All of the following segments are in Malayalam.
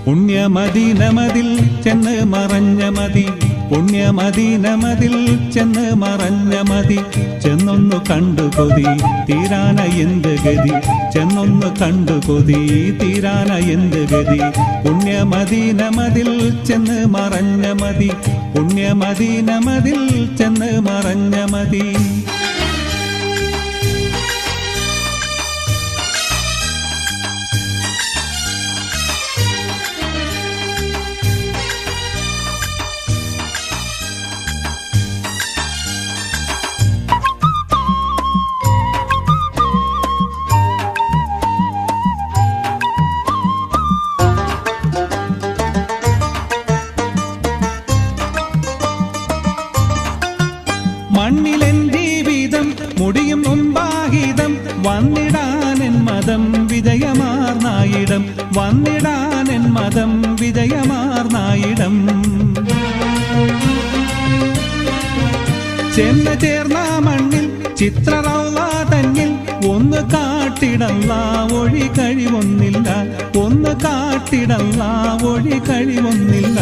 പുണ്യമദീനമതിൽ ചെന്ന് മറഞ്ഞ മതി, പുണ്യമദീനമതിൽ ചെന്ന് മറഞ്ഞ മതി. ചെന്നൊന്നു കണ്ടു കൊതി തീരാന എന്ത് ഗതി, ചെന്നൊന്നു കണ്ടു കൊതി തീരാന എന്ത് ഗതി. പുണ്യമദീനമതിൽ ചെന്ന് മറഞ്ഞ മതി, പുണ്യമദീനമതിൽ ചെന്ന് മറഞ്ഞ മതി. മണ്ണിലെൻ ജീവി വന്നിടാനെൻ മതം വിജയമാർന്നായിടം. ചെന്ന് ചേർന്ന മണ്ണിൽ ചിത്രറൗള തന്നിൽ ഒന്ന് കാട്ടിടല്ല ഒഴി കഴിവൊന്നില്ല, ഒന്ന് കാട്ടിടല്ല ഒഴി കഴിവൊന്നില്ല.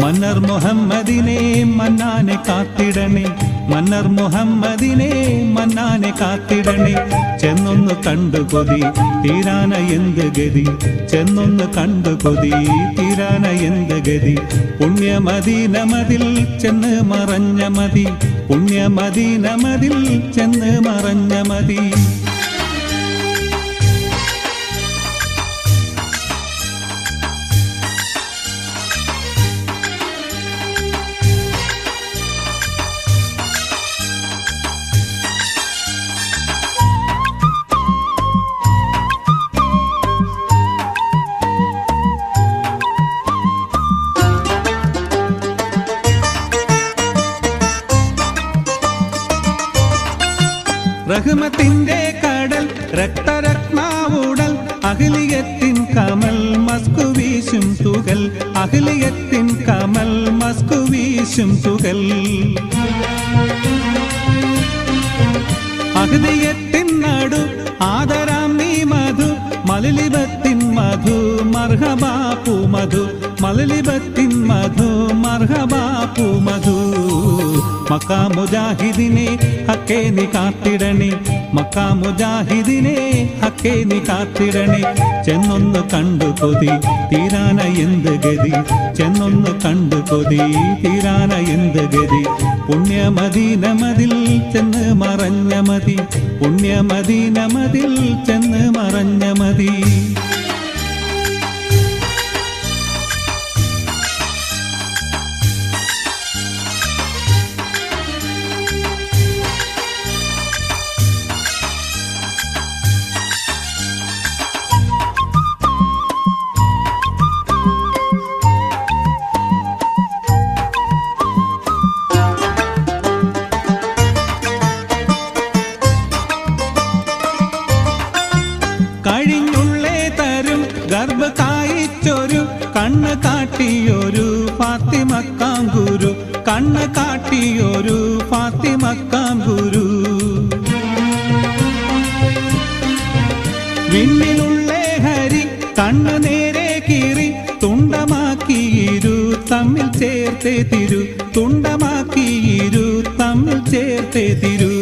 മന്നർ മുഹമ്മദിനെ മന്നാനെ കാത്തിടണേ, മന്നർ മുഹമ്മദിനെ മന്നാനെ കാത്തിടണേ. ചെന്നൊന്ന് കണ്ടു കൊതി തീരാന എന്ത് ഗതി, ചെന്നൊന്ന് കണ്ടു കൊതി തീരാന എന്ത് ഗതി. പുണ്യമദീനമതിൽ ചെന്ന് മറഞ്ഞ മതി, പുണ്യമദീനമതിൽ ചെന്ന് മറഞ്ഞ മതി. റഹ്മത്തിന്റെ കടൽ രക്തരത്നാവുടൽ അഖിലിയത്തിൻ കമൽ മസ്കു വീശും തുകൽ, അഖിലിയത്തിൻ കമൽ മസ്കു വീശും തുകൽ. അഹ്ദിയത്തിൻ നടു ആദരാം നീ മധു, മലലിബത്തിൻ മധു മർഹബാപ്പു മധു, മലലിബത്തിൻ മധു മർഹബാപ്പു മധു. മക്കാ മുജാഹിദിനെ ഹക്കേ നീ കാത്തിടണേ, മക്കാ മുജാഹിദിനെ ഹക്കേ നീ കാത്തിടണേ. ചെന്നൊന്ന് കണ്ടു കൊതി തീരാന എന്ത് ഗതി, ചെന്നൊന്ന് കണ്ടു കൊതി തീരാന എന്ത് ഗതി. പുണ്യമദീനമതിൽ ചെന്ന് മറഞ്ഞ മതി, പുണ്യമദീനമതിൽ ചെന്ന് മറഞ്ഞ മതി. കഴിഞ്ഞുള്ളേ തരും ഗർഭ കായിച്ചൊരു കണ്ണ് കാട്ടിയൊരു ഫാത്തിമക്കാം ഗുരു, കണ്ണ് കാട്ടിയൊരു ഫാത്തിമക്കാം ഗുരു. വിണ്ണിലുള്ളേ ഹരി കണ്ണ് നേരെ കീറി തുണ്ടമാക്കിയിരു തമ്മിൽ ചേർത്തേ തിരു, തുണ്ടമാക്കിയിരു തമ്മിൽ ചേർത്തേ തിരു.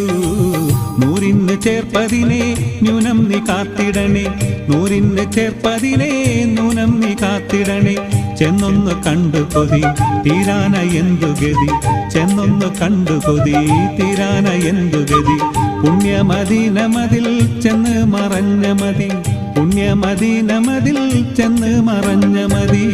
നൂറിന് ചേർപ്പതിനെ ന്യൂനം നീ കാത്തിടണേ, നൂറിന് ചേർപ്പതിനെ ന്യൂനം നീ കാത്തിടണേ. ചെന്നൊന്ന് കണ്ടു കൊതി തീരാന എന്തു ഗതി, ചെന്നൊന്ന് കണ്ടു കൊതി തീരാന എന്തു ഗതി. പുണ്യമദീനമതിൽ ചെന്ന് മറഞ്ഞ മതി, പുണ്യമദീനമതിൽ ചെന്ന് മറഞ്ഞ മതി.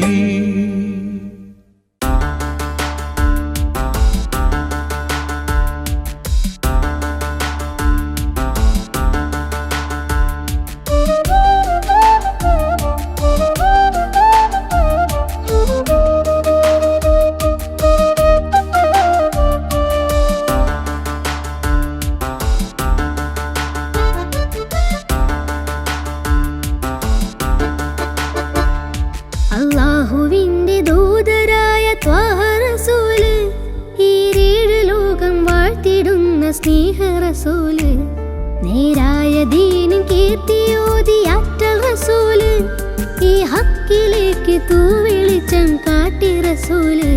അല്ലാഹുവിന്റെ ദൂതരായ ത്വാഹ റസൂല്, ഈരേഴ് ലോകം വാഴ്ത്തിടുന്ന സ്നേഹ റസൂല്. നേരായ ദീനിൻ കീർത്തിയോതി അറ്റൽ റസൂല്, ഈ ഹക്കിലേക്ക് തൂവെളിച്ചം കാട്ടി റസൂല്.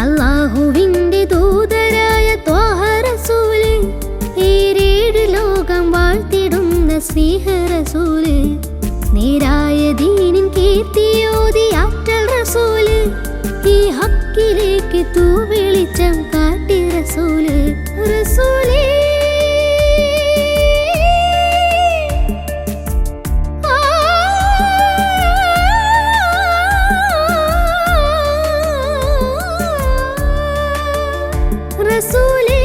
അല്ലാഹുവിന്റെ ദൂതരായ ത്വാഹ റസൂല്, ഈരേഴ് ലോകം വാഴ്ത്തിടുന്ന സ്നേഹ റസൂല്. നേരായ ദീനിൻ കീർത്തിയോതി അറ്റൽ റസൂല്, ഈ ഹക്കിലേക്ക് തൂവെളിച്ചം കാട്ടി റസൂല്. റസൂലേ റസൂലേ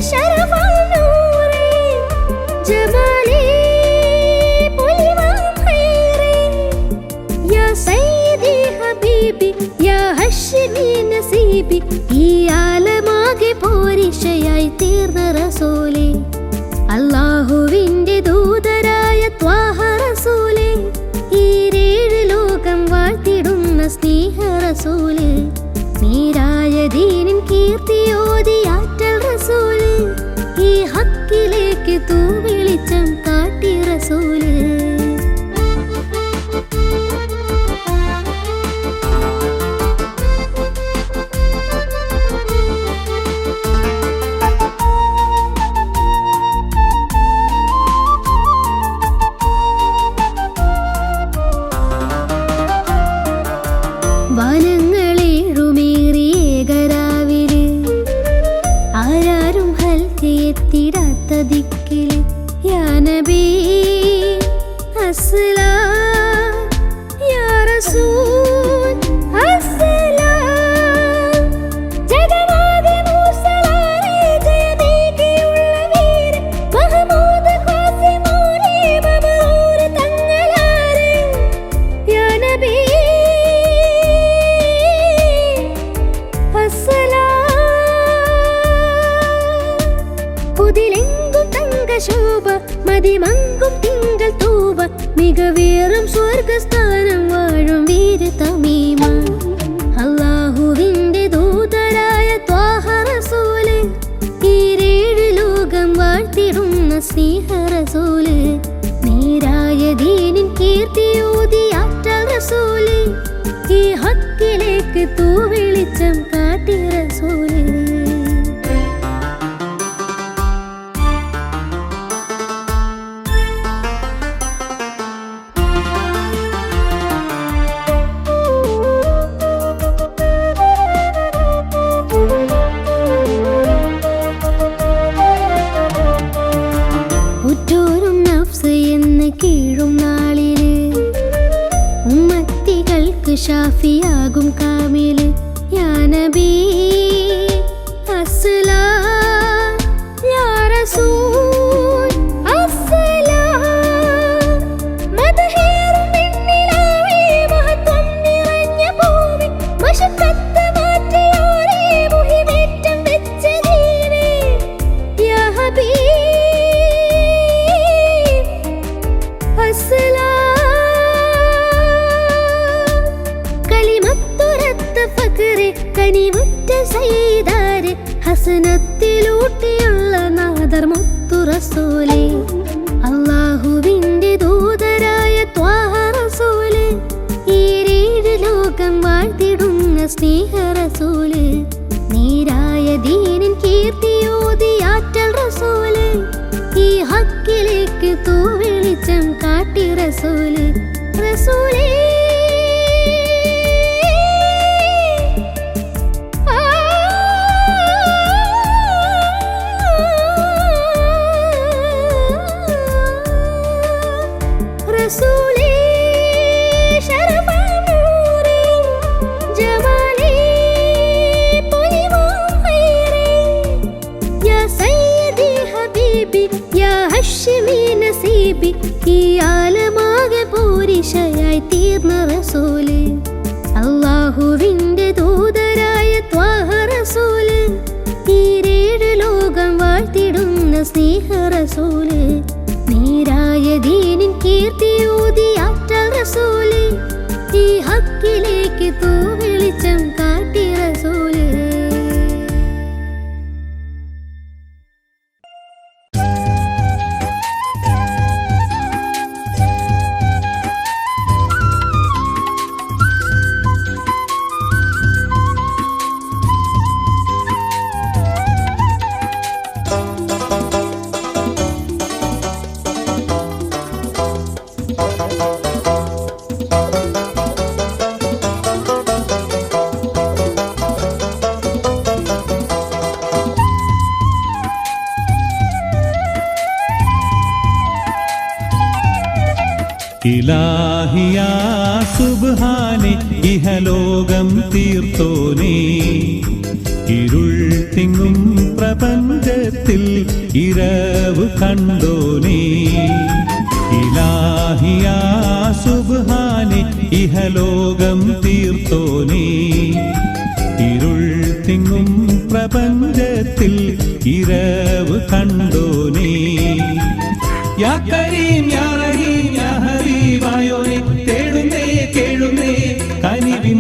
ശരഫൽ നൂറേ ജമാലേ നസീബി, ഈ ആലമാകെ പോരിഷയായി തീർന്ന റസൂലേ. അല്ലാഹുവിന്റെ ദൂതരായ ത്വാഹ റസൂലേ, സ്നേഹ റസൂല് നീരായ ദീനിൻ കീർത്തിയോതി ആറ്റൽ റസൂല് ഈ ഹക്കിലേക്ക് തൂ വെളിച്ചം കാട്ടി റസൂല് വനങ്ങളേഴുമേറിയേകരാവില് ആരാരും ഹൽക്കെത്തിടാത്ത ദിക്കില് യാ നബി അസ്സലാം യാ റസൂൽ അസ്സലാം ജഗമാകെ മൂസലാരെ ജയമേകിയുള്ള വീരൻ മഹമൂദ് ഖാസിമോനെ മമറൂർ തങ്ങളാരെ യാ നബി പുതിലെങ്കും തങ്കശോഭ മതിമങ്കും തിങ്കൾ തൂവ മികവേറും സ്വർഗസ്ഥാനം വാഴും വീര തമീമ അല്ലാഹുവിന്റെ ദൂതരായ ത്വാഹ റസൂല് ഈരേഴ് ലോകം വാഴ്ത്തിടുന്ന സ്നേഹ റസൂല് നീരായ ദീനിൻ കീർത്തിയോതി ആറ്റൽ റസൂല് ഈ ഹക്കിലേക്ക് തൂ വെളിച്ചം കാട്ടി റസൂല് ഉറ്റോരും നഫ്സ് എന്ന് കീഴും നാളില് ഉമ്മത്തികൾക്ക് ഷാഫിയാകും കാമില് യാ നബി അസ്സലാം യാ റസൂൽ അസ്സലാം മദഹേറും പെണ്ണിലാവേ മഹത്വം നിറഞ്ഞ ഭൂമി മശക്കത്ത് മാറ്റിയോരേ മുഹിമേറ്റം വെച്ച ദീനേ യാ ഹബീബ് കലിമത്തുരത്ത ഫഖറെ കനിവുറ്റ സയ്യിദാരെ ഹസനത്തിലൂട്ടിയുള്ള നാദർ മുത്തു റസൂലേ അല്ലാഹുവിന്റെ ദൂതരായ ത്വാഹ റസൂല് ഈരേഴ് ലോകം വാഴ്ത്തിടുന്ന സ്നേഹ റസൂല് നീരായ ദീനിൻ കീർത്തിയോതി ആറ്റൽ റസൂല് ഈ ഹക്കിലേക്ക് തൂ വെളിച്ചം കാട്ടി റസൂല് റസൂലേ റസൂലേ ശരഫാ നൂറേ ജമാലേ പൊലിവാം ഖൈറേ യാ സയ്യിദി ഹബീബി യാ ഹശ്മി നസീബി ഈ ആലമാകെ പോരിശയായി തീർന്ന റസൂല് അല്ലാഹുവിന്റെ ദൂതരായ ത്വാഹ റസൂല് ഈരേഴ് ലോകം വാഴ്ത്തിടുന്ന സ്നേഹ റസൂല് നീരായ ദീനിൻ കീർത്തിയോതി ആറ്റൽ റസൂല് ഈ ഹക്കിലേക്ക് തൂ വെളിച്ചം കാട്ടി റസൂല് ഇലാഹിയാ സുബ്ഹാനെ ഇഹലോകം തീർത്തോനേ ഇരുൾ തിങ്ങും പ്രപഞ്ചത്തിൽ ഇരവ് കണ്ടോനേ ഇലാഹിയാ സുബ്ഹാനെ ഇഹലോകം തീർത്തോനേ ഇരുൾ തിങ്ങും പ്രപഞ്ചത്തിൽ ഇരവ് കണ്ടോനേ യാ കരീം യാ റഹീം യാ ഹബീബായോനെ തേടുന്നേ കേഴുന്നേ കനിവിൻ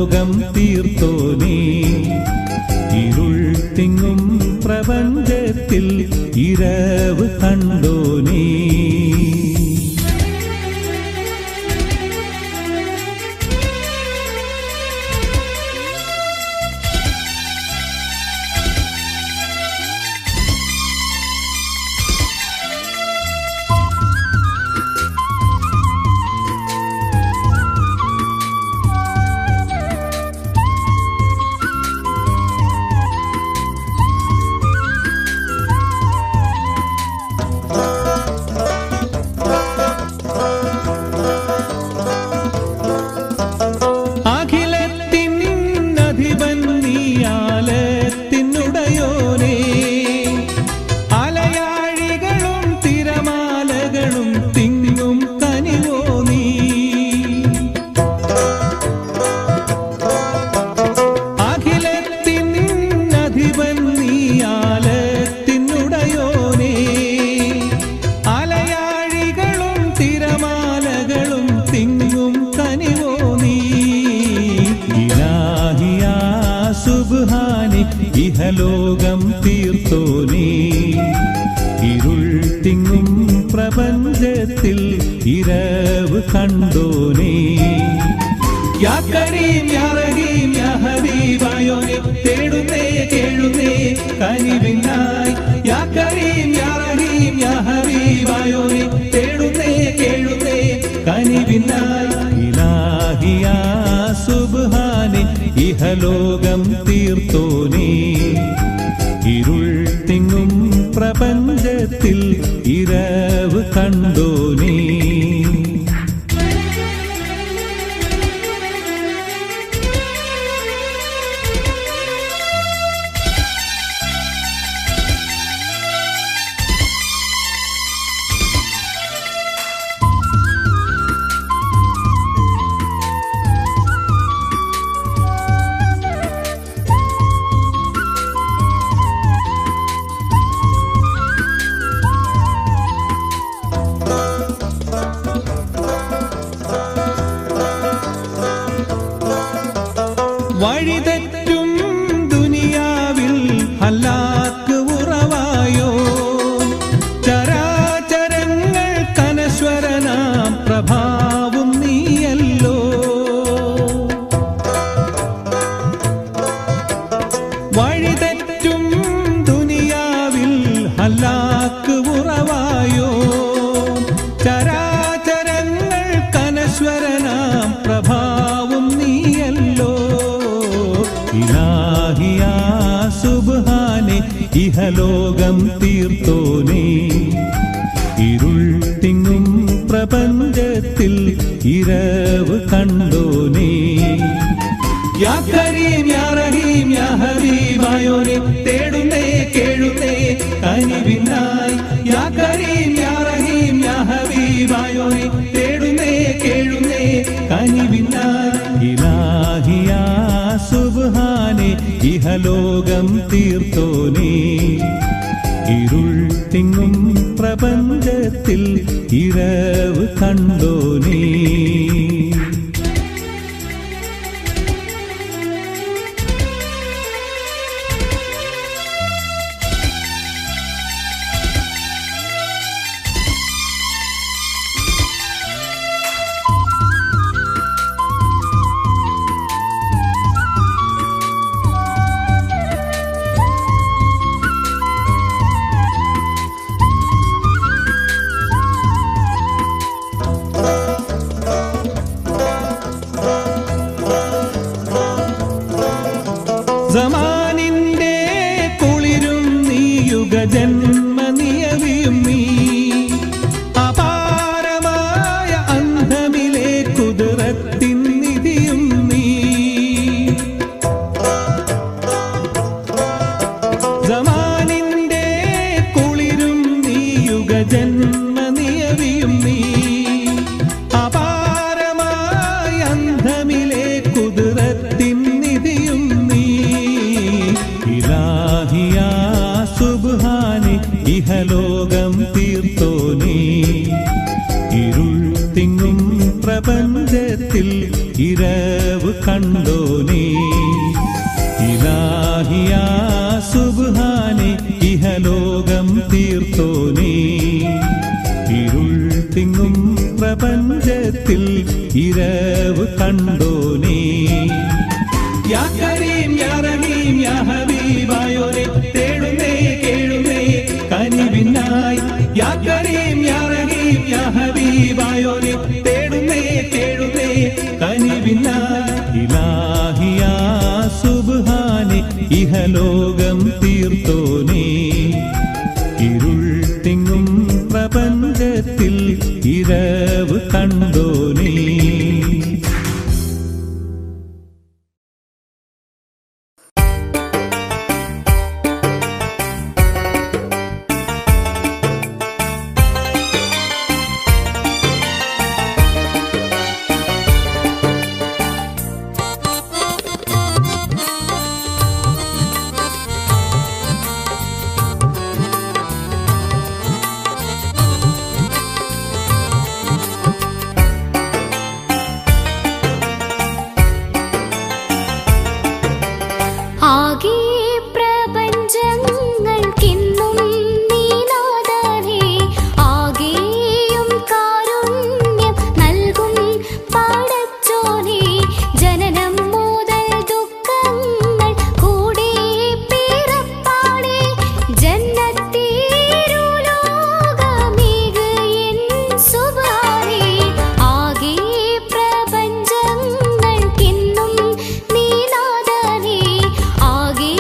ഇഹലോകം തീർത്തോനേ ഇരുൾ തിങ്ങും പ്രപഞ്ചത്തിൽ ഇരവ് കണ്ടോനേ ഇഹലോകം തീർത്തോനേ ഇരുൾ തിങ്ങും പ്രപഞ്ചത്തിൽ ഇരവ് കണ്ടോനേ യാ കരീം യാ റഹീം യാ ഹബീബായോനെ തേടുന്നേ കേഴുന്നേ കനിവിനായി യാ കരീം യാ റഹീം യാ ഹബീബായോനെ തേടുന്നേ കേഴുന്നേ കനിവിനായി ഇലാഹിയാ സുബ്ഹാനെ ഇഹലോകം തീർത്തോനേ ഇരുൾ തിങ്ങും പ്രപഞ്ചത്തിൽ ഇരവ് കണ്ടോനേ വഴിതെറ്റും ദുനിയാവിൽ ഹലാക്ക് ഉറവായോ ചരാചരങ്ങൾ കനശ്വരനാം പ്രഭാവും നീയല്ലോ വഴിതെറ്റും ദുനിയാവിൽ ഹലാക്ക് ഉറവായോ ചരാചരങ്ങൾ കനശ്വരനാം പ്രഭാവും നീയല്ലോ ഇലാഹിയാ സുബ്ഹാനെ ഇഹലോകം തീർത്തോനേ ഇരുൾ തിങ്ങും പ്രപഞ്ചത്തിൽ ഇരവ് കണ്ടോനേ യാ കരീം യാ റഹീം യാ ഹബീബായോനെ തേടുന്നേ കേഴുന്നേ കനിവിനായി യാ കരീം യാ റഹീം യാ ഹബീബായോനെ തേടുന്നേ കേഴുന്നേ കനിവിനായി ഇലാഹിയാ സുബ്ഹാനെ ഇഹലോകം തീർത്തോനേ ഇരുൾ തിങ്ങും പ്രപഞ്ചത്തിൽ ഇരവ് കണ്ടോനേ സമാനിന്റെ കുളിരും നീ യുഗജന്മ നിയവിയും നീ അപാരമായ അന്ധമിലെ കുതിരത്തിൻ നിധിയും നീ സമാനിന്റെ കുളിരും നീ യുഗജന്മ നിയവിയും നീ അപാരമായ അന്ധമിലെ കുതിരത്തിൻ നിധിയും നീ ഇലാഹിയാ സുബ്ഹാനെ ഇഹലോകം തീർത്തോനേ ഇരുൾ തിങ്ങും പ്രപഞ്ചത്തിൽ ഇരവ് കണ്ടോനേ യാ കരീം യാ റഹീം യാ ഹബീബായോനെ തേടുന്നേ കേഴുന്നേ കനിവിനായി യാ കരീം യാ റഹീം യാ ഹബീബായോനെ തേടുന്നേ കേഴുന്നേ കനിവിനായി ഇലാഹിയാ സുബ്ഹാനെ ഇഹലോകം തീർത്തോനേ ഇരുൾ തിങ്ങും പ്രപഞ്ചത്തിൽ ഇരവ് കണ്ടോനേ ആകെ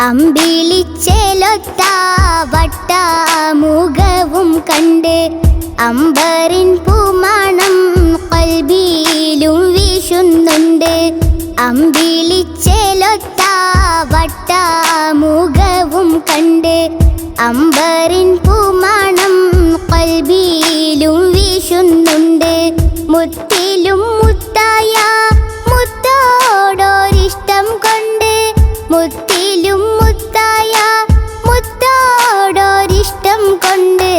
അമ്പിളിച്ചേലൊത്ത വട്ടമുഖവും കണ്ട് അമ്പറിൻ പൂമണം ഖൽബിലും വീശുന്നുണ്ട്. അമ്പിളിച്ചേലൊത്ത വട്ടമുഖവും കണ്ട് അമ്പറിൻ പൂമണം ഖൽബിലും വീശുന്നുണ്ട്. മുത്തിലും മുത്തായ മുത്തോടൊരിഷ്ടം കൊണ്ട് മുത്തിലും മുത്തായ മുത്തോടൊരിഷ്ടം കൊണ്ട്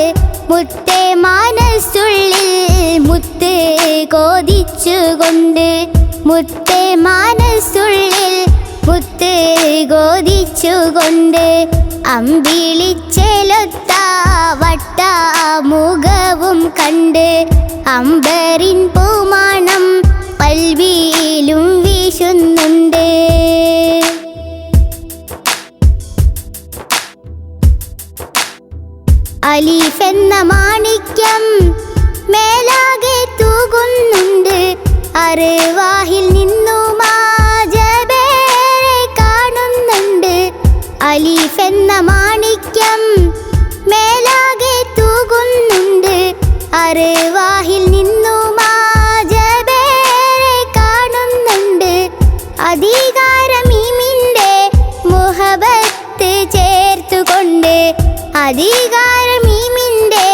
മുത്തേ മനസ്സുള്ളിൽ മുത്ത് കോതിച്ചുകൊണ്ട് മുത്തേ മനസ്സുള്ളിൽ മുത്ത് കോതിച്ചുകൊണ്ട് അമ്പിളിച്ചേലൊത്ത വട്ടമുഖവും കണ്ട് അമ്പറിൻ പൂമണം ഖൽബിലും വീശുന്നുണ്ട്. അലീഫ് എന്ന മാണിക്യം മേലാകെ തൂകുന്നുണ്ട്. അർവാഹിൽ നിന്നും ജബേരെ കാണുന്നുണ്ട്. അലീഫ് എന്ന മാണിക്യം മേലാകെ തൂകുന്നുണ്ട്. അർവാഹിൽ നിന്നും ജബേരെ കാണുന്നുണ്ട്. അധികാരമീമിൻ്റെ മുഹബത്ത് ചേർത്തുകൊണ്ട് അധികാരമീമിൻ്റെ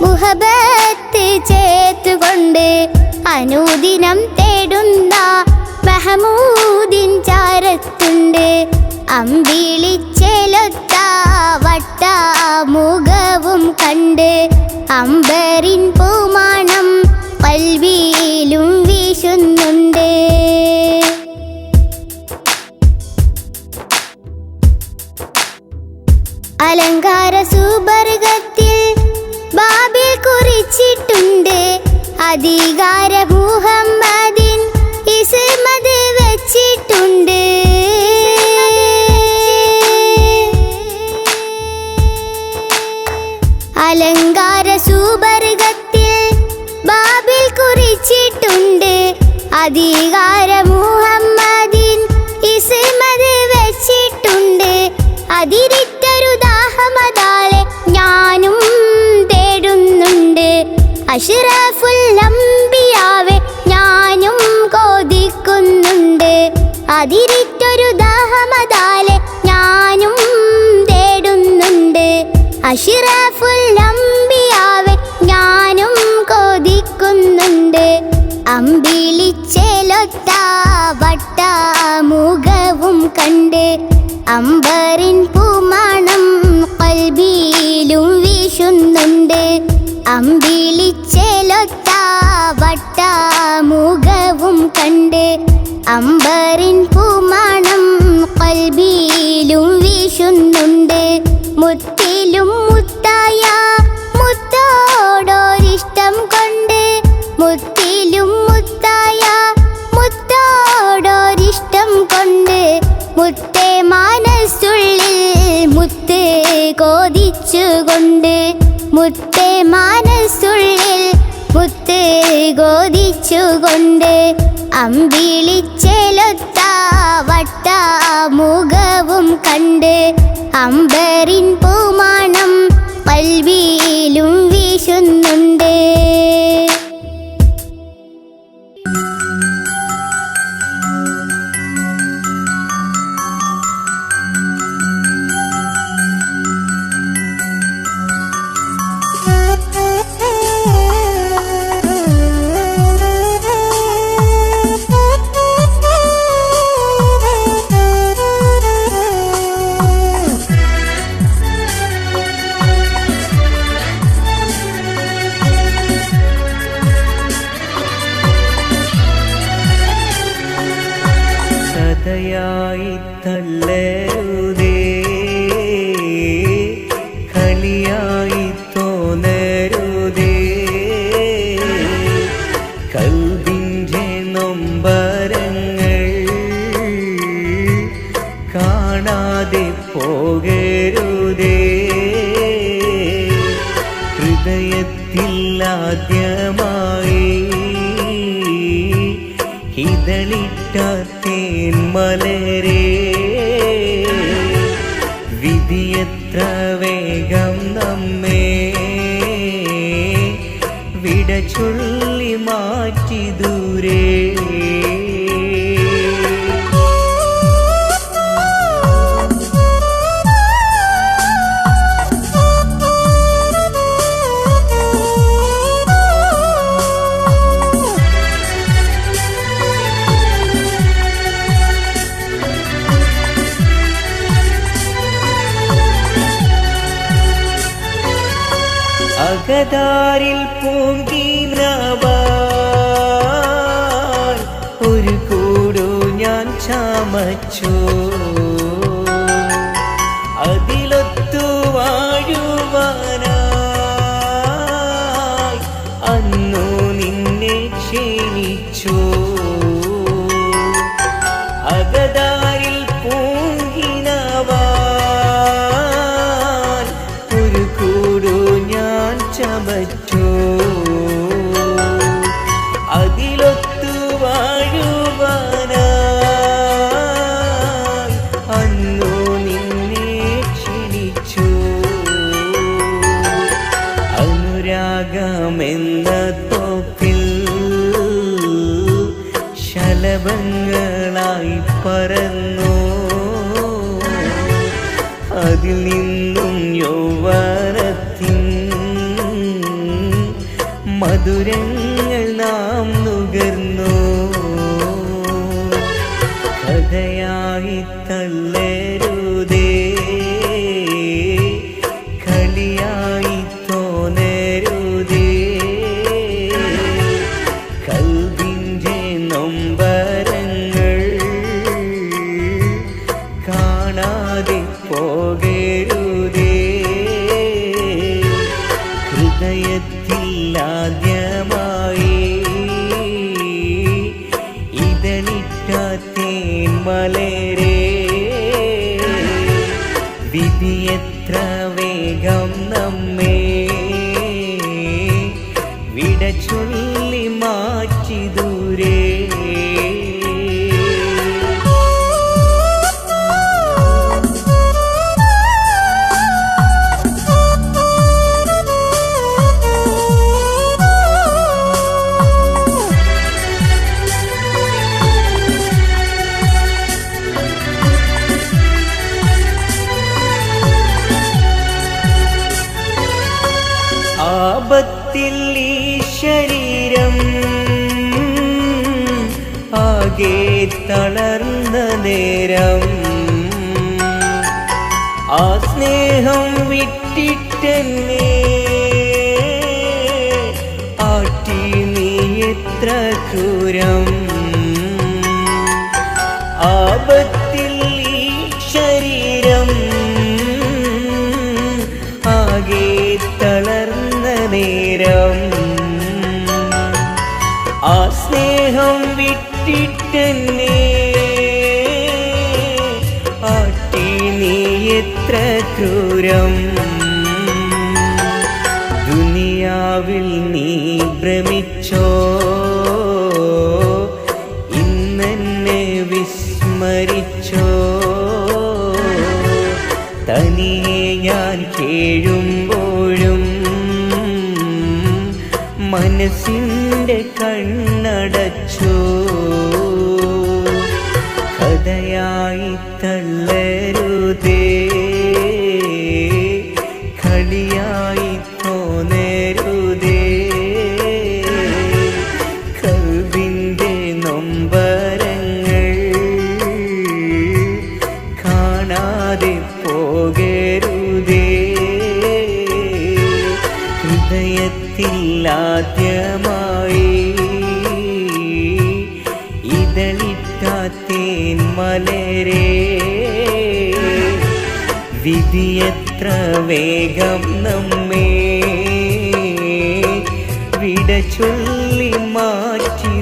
മുഹബത്ത് ചേർത്തുകൊണ്ട് അനുദിനം തേടുന്ന മഹമൂദിൻ ചാരത്തുണ്ട്. അമ്പിളിച്ചേലൊത്ത വട്ടമുഖവും കണ്ട് അമ്പറിൻ പൂമണം ഖൽബിലും വീശുന്നുണ്ട്. അലങ്കാര സുബർഗത്തിൽ ബാബിൽ കുറിച്ചിട്ടുണ്ട്. അധികാര മുഹമ്മദിൻ ഇസ്മത് വെച്ചിട്ടുണ്ട്. അലങ്കാര സുബർഗത്തിൽ ബാബിൽ കുറിച്ചിട്ടുണ്ട്. അധികാര മുഹമ്മദിൻ ഇസ്മത് വെച്ചിട്ടുണ്ട്. അതിരിട്ടൊരു ദാഹമതാലെ ഞാനും തേടുന്നുണ്ട്. അഷ്റഫുൽ അംബിയാവെ ഞാനും കൊതിക്കുന്നുണ്ട്. അതിരിട്ടൊരു ദാഹമതാലെ ഞാനും തേടുന്നുണ്ട്. അഷ്റഫുൽ അംബിയാവെ ഞാനും കൊതിക്കുന്നുണ്ട്. അമ്പിളിച്ചേലൊത്ത വട്ടമുഖവും കണ്ട് അമ്പറിൻ പൂമണം ഖൽബിലും വീശുന്നുണ്ട്. അമ്പിളിച്ചേലൊത്ത വട്ടമുഖവും കണ്ട് അമ്പറിൻ പൂമണം ഖൽബിലും വീശുന്നുണ്ട്. മുത്തിലും മുത്തായ മുത്തോടൊരിഷ്ടം കൊണ്ട് മുത്തിലും മുത്തായ മുത്തോടൊരിഷ്ടം കൊണ്ട് മുത്തേ മനസ്സുള്ളിൽ മുത്ത് കോതിച്ചുകൊണ്ട് മുത്തേ മനസ്സുള്ളിൽ മുത്ത് കോതിച്ചുകൊണ്ട് അമ്പിളിച്ചേലൊത്ത വട്ടമുഖവും കണ്ട് അമ്പറിൻ പൂമണം ഖൽബിലും വീശുന്നുണ്ട്. കഥയായി തള്ളരുതേ, കളിയായി തോന്നരുതേ. കൽബിൻ്റെ നൊമ്പരങ്ങൾ കാണാതെ പോകരുതേ. ഹൃദയത്തിൽ ആദ്യമായി ഇതളിട്ട തേൻ മലരേ, വിധിയെത്ര വേഗം നമ്മെ വിട ചൊല്ലി മാറ്റി ദൂരെ. അകതാരിൽ പൂങ്കിനവാൽ ഒരു കൂടു ഞാൻ ചമച്ചു. അതിലൊത്തു വാഴുവാനായി അന്നു നിന്നെ ക്ഷണിച്ചു. അകതാരിൽ പൂങ്കിനവാൽ ഒരു കൂടു ഞാൻ ചമച്ചു. അതിലൊത്തു വാഴുവാനായി അന്നു നിന്നെ ക്ഷണിച്ചു. അനുരാഗമെന്ന തോപ്പിൽ ശലഭങ്ങളായി പറന്നു. അതിൽ നിന്നും യൗവനത്തിൻ മധുരങ്ങൾ നാം നുകർന്നു. കഥയായി തള്ളരുതേ, കളിയായി തോന്നരുതേ. കൽവിൻ്റെ നൊമ്പരങ്ങൾ കാണാതെ പോകരുതേ. ഹൃദയത്തിൽ ആദ്യമായി ഇതളിട്ട തേന്മലരേ, വിധിയെത്ര വേഗം നമ്മെ വിട ചൊല്ലി മാറ്റി ദൂരെ. ആപത്തിൽ ഈ ശരീരം ആകെ തളർന്ന നേരം ആ സ്നേഹം വിട്ടിട്ടെന്നെ ആട്ടി നീ എത്ര ക്രൂരം. ആപത്തിൽ ഈ ശരീരം ആകെ തളർന്ന നേരം ആ സ്നേഹം വിട്ടിട്ടെന്നെ ആട്ടി നീ എത്ര ക്രൂരം. ദുനിയാവിൽ നീ ഭ്രമിച്ചോ, ഇന്നെന്നെ വിസ്മരിച്ചോ. തനിയെ ഞാൻ കേഴുമ്പോഴും മനസ്സിൻ്റെ കണ്ണടച്ചു. കഥയായി തള്ളരുതേ, കളിയായി തോന്നരുതേ. കൽവിൻ്റെ നൊമ്പരങ്ങൾ കാണാതെ പോകരുതേ. ഹൃദയത്തിൽ ആദ്യമായി ഇതളിട്ട തേന്മലരേ, വിധിയെത്ര വേഗം നമ്മെ വിട ചൊല്ലി മാറ്റി.